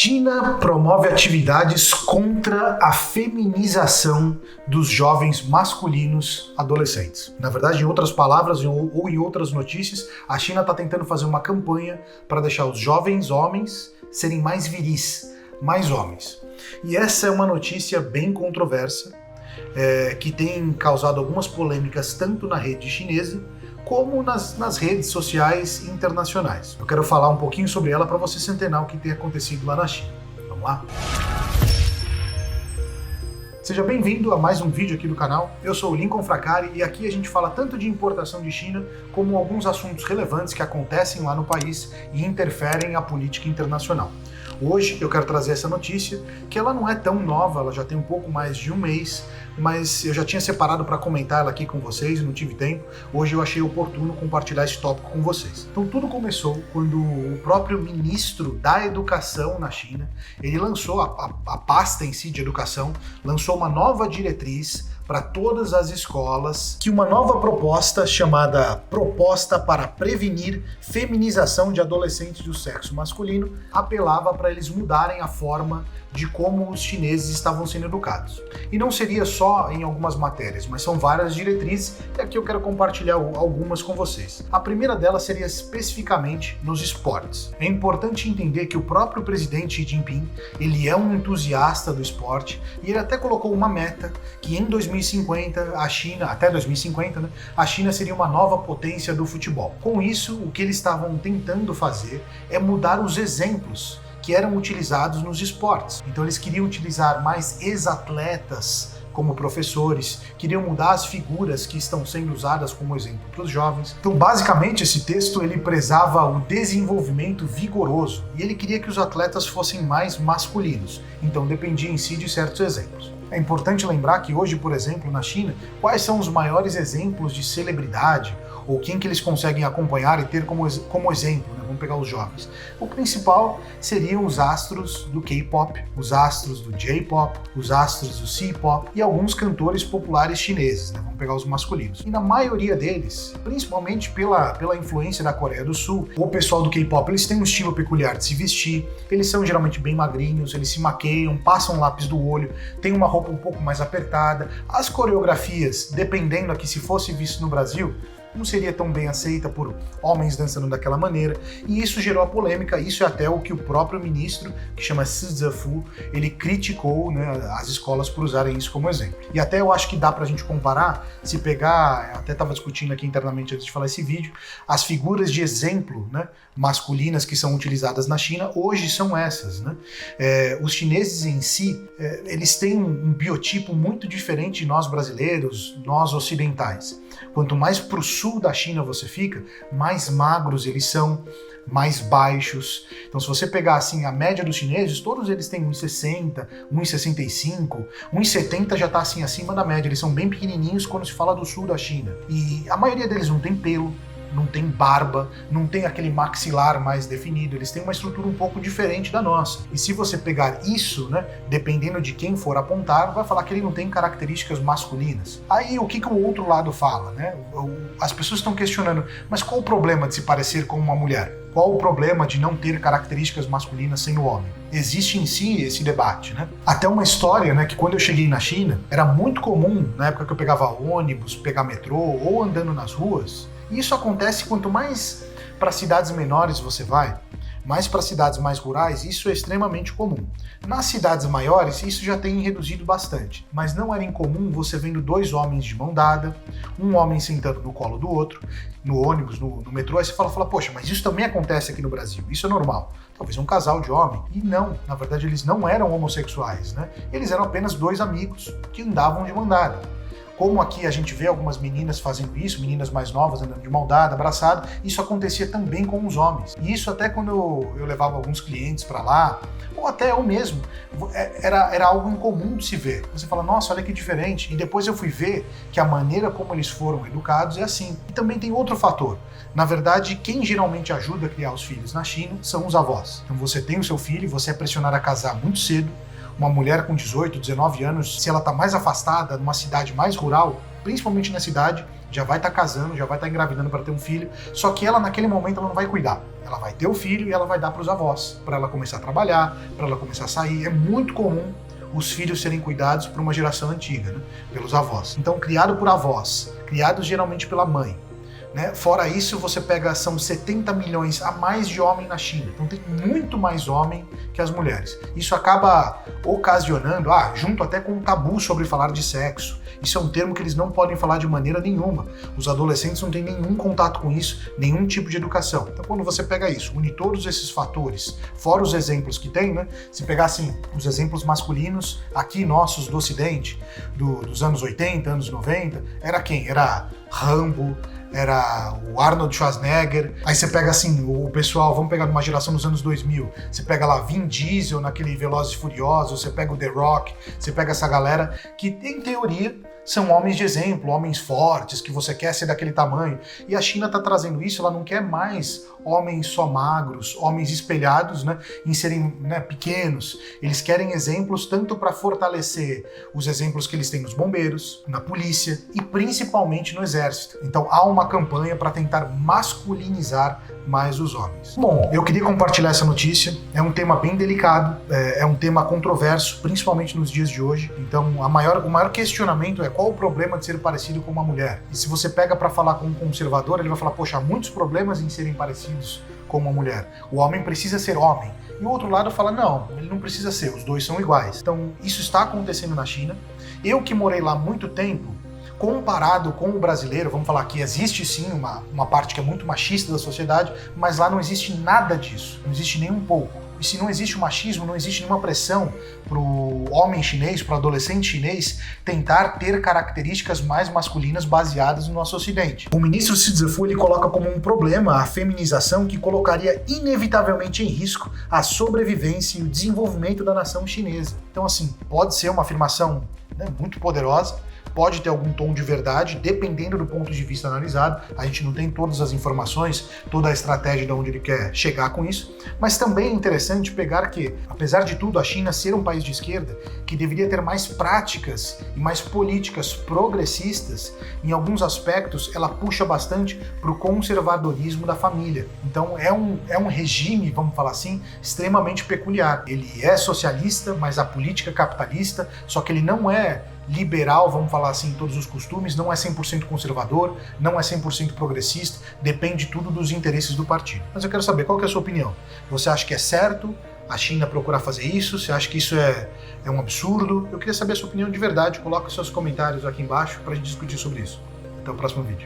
China promove atividades contra a feminização dos jovens masculinos adolescentes. Na verdade, em outras palavras ou em outras notícias, a China está tentando fazer uma campanha para deixar os jovens homens serem mais viris, mais homens. E essa é uma notícia bem controversa, que tem causado algumas polêmicas tanto na rede chinesa como nas redes sociais internacionais. Eu quero falar um pouquinho sobre ela para você se antenar o que tem acontecido lá na China. Vamos lá? Seja bem-vindo a mais um vídeo aqui do canal. Eu sou o Lincoln Fracari e aqui a gente fala tanto de importação de China como alguns assuntos relevantes que acontecem lá no país e interferem na política internacional. Hoje eu quero trazer essa notícia, que ela não é tão nova, ela já tem um pouco mais de um mês, mas eu já tinha separado para comentar ela aqui com vocês e não tive tempo. Hoje eu achei oportuno compartilhar esse tópico com vocês. Então tudo começou quando o próprio ministro da Educação na China, ele lançou a pasta em si de educação, lançou uma nova diretriz para todas as escolas, que uma nova proposta chamada Proposta para Prevenir Feminização de Adolescentes do Sexo Masculino apelava para eles mudarem a forma de como os chineses estavam sendo educados. E não seria só em algumas matérias, mas são várias diretrizes e aqui eu quero compartilhar algumas com vocês. A primeira delas seria especificamente nos esportes. É importante entender que o próprio presidente Xi Jinping, ele é um entusiasta do esporte e ele até colocou uma meta que em 2050 a China, até 2050, né, a China seria uma nova potência do futebol. Com isso, o que eles estavam tentando fazer é mudar os exemplos que eram utilizados nos esportes. Então eles queriam utilizar mais ex-atletas como professores, queriam mudar as figuras que estão sendo usadas como exemplo para os jovens. Então basicamente esse texto ele prezava o desenvolvimento vigoroso e ele queria que os atletas fossem mais masculinos, então dependia em si de certos exemplos. É importante lembrar que hoje, por exemplo, na China, quais são os maiores exemplos de celebridade ou quem que eles conseguem acompanhar e ter como exemplo, né? Vamos pegar os jovens. O principal seriam os astros do K-pop, os astros do J-pop, os astros do C-pop e alguns cantores populares chineses, né? Vamos pegar os masculinos. E na maioria deles, principalmente pela influência da Coreia do Sul, o pessoal do K-pop, eles têm um estilo peculiar de se vestir, eles são geralmente bem magrinhos, eles se maqueiam, passam lápis do olho, têm uma roupa um pouco mais apertada. As coreografias, dependendo aqui se fosse visto no Brasil, não seria tão bem aceita por homens dançando daquela maneira, e isso gerou a polêmica. Isso é até o que o próprio ministro, que chama Xi Zifu, ele criticou, né, as escolas por usarem isso como exemplo. E até eu acho que dá pra gente comparar, se pegar, até estava discutindo aqui internamente antes de falar esse vídeo, as figuras de exemplo, né, masculinas que são utilizadas na China, hoje são essas, né? Os chineses em si, eles têm um biotipo muito diferente de nós brasileiros, nós ocidentais. Quanto mais para o sul da China você fica, mais magros eles são, mais baixos. Então se você pegar assim a média dos chineses, todos eles têm 1,60, 1,65, 1,70 já está assim acima da média. Eles são bem pequenininhos quando se fala do sul da China. E a maioria deles não tem pelo, não tem barba, não tem aquele maxilar mais definido, eles têm uma estrutura um pouco diferente da nossa. E se você pegar isso, né, dependendo de quem for apontar, vai falar que ele não tem características masculinas. Aí o que o outro lado fala, né? As pessoas estão questionando, mas qual o problema de se parecer com uma mulher? Qual o problema de não ter características masculinas sendo homem? Existe em si esse debate, né? Até uma história, né, que quando eu cheguei na China, era muito comum, na época que eu pegava ônibus, pegar metrô ou andando nas ruas. E isso acontece quanto mais para cidades menores você vai, mais para cidades mais rurais, isso é extremamente comum. Nas cidades maiores, isso já tem reduzido bastante, mas não era incomum você vendo dois homens de mão dada, um homem sentando no colo do outro, no ônibus, no metrô, aí você fala, poxa, mas isso também acontece aqui no Brasil, isso é normal. Talvez um casal de homem. E não, na verdade eles não eram homossexuais, né? Eles eram apenas dois amigos que andavam de mão dada. Como aqui a gente vê algumas meninas fazendo isso, meninas mais novas andando de mão dada, abraçada, isso acontecia também com os homens. E isso até quando eu levava alguns clientes para lá, ou até eu mesmo, era algo incomum de se ver. Você fala, nossa, olha que diferente. E depois eu fui ver que a maneira como eles foram educados é assim. E também tem outro fator. Na verdade, quem geralmente ajuda a criar os filhos na China são os avós. Então você tem o seu filho, você é pressionado a casar muito cedo. Uma mulher com 18, 19 anos, se ela está mais afastada, numa cidade mais rural, principalmente nessa idade, já vai estar casando, já vai estar engravidando para ter um filho, só que ela naquele momento ela não vai cuidar. Ela vai ter o filho e ela vai dar para os avós, para ela começar a trabalhar, para ela começar a sair. É muito comum os filhos serem cuidados por uma geração antiga, né? Pelos avós. Então, criado por avós, criados geralmente pela mãe, né? Fora isso, você pega, são 70 milhões a mais de homem na China. Então tem muito mais homem que as mulheres. Isso acaba ocasionando, junto até com um tabu sobre falar de sexo. Isso é um termo que eles não podem falar de maneira nenhuma. Os adolescentes não têm nenhum contato com isso, nenhum tipo de educação. Então quando você pega isso, une todos esses fatores, fora os exemplos que tem, né? Se pegar assim, os exemplos masculinos aqui nossos do Ocidente, dos anos 80, anos 90, era quem? Era Rambo, era o Arnold Schwarzenegger. Aí você pega assim, o pessoal, vamos pegar numa geração dos anos 2000, você pega lá Vin Diesel naquele Velozes e Furiosos, você pega o The Rock, você pega essa galera que, em teoria, são homens de exemplo, homens fortes, que você quer ser daquele tamanho. E a China está trazendo isso, ela não quer mais homens só magros, homens espelhados, né, em serem, né, pequenos. Eles querem exemplos tanto para fortalecer os exemplos que eles têm nos bombeiros, na polícia e principalmente no exército. Então há uma campanha para tentar masculinizar mais os homens. Bom, eu queria compartilhar essa notícia. É um tema bem delicado, é um tema controverso, principalmente nos dias de hoje. Então o maior questionamento é qual o problema de ser parecido com uma mulher? E se você pega para falar com um conservador, ele vai falar, poxa, há muitos problemas em serem parecidos com uma mulher. O homem precisa ser homem. E o outro lado fala, não, ele não precisa ser, os dois são iguais. Então isso está acontecendo na China. Eu que morei lá há muito tempo, comparado com o brasileiro, vamos falar que existe sim uma parte que é muito machista da sociedade, mas lá não existe nada disso, não existe nem um pouco. E se não existe o machismo, não existe nenhuma pressão para o homem chinês, para o adolescente chinês, tentar ter características mais masculinas baseadas no nosso ocidente. O ministro Xi Zifu, ele coloca como um problema a feminização que colocaria inevitavelmente em risco a sobrevivência e o desenvolvimento da nação chinesa. Então assim, pode ser uma afirmação, né, muito poderosa, pode ter algum tom de verdade, dependendo do ponto de vista analisado. A gente não tem todas as informações, toda a estratégia de onde ele quer chegar com isso, mas também é interessante pegar que, apesar de tudo, a China ser um país de esquerda, que deveria ter mais práticas e mais políticas progressistas, em alguns aspectos ela puxa bastante para o conservadorismo da família. Então é um regime, vamos falar assim, extremamente peculiar. Ele é socialista, mas a política é capitalista, só que ele não é liberal, vamos falar assim, em todos os costumes, não é 100% conservador, não é 100% progressista, depende tudo dos interesses do partido. Mas eu quero saber, qual que é a sua opinião? Você acha que é certo a China procurar fazer isso? Você acha que isso é um absurdo? Eu queria saber a sua opinião de verdade, coloque seus comentários aqui embaixo para a gente discutir sobre isso. Até o próximo vídeo.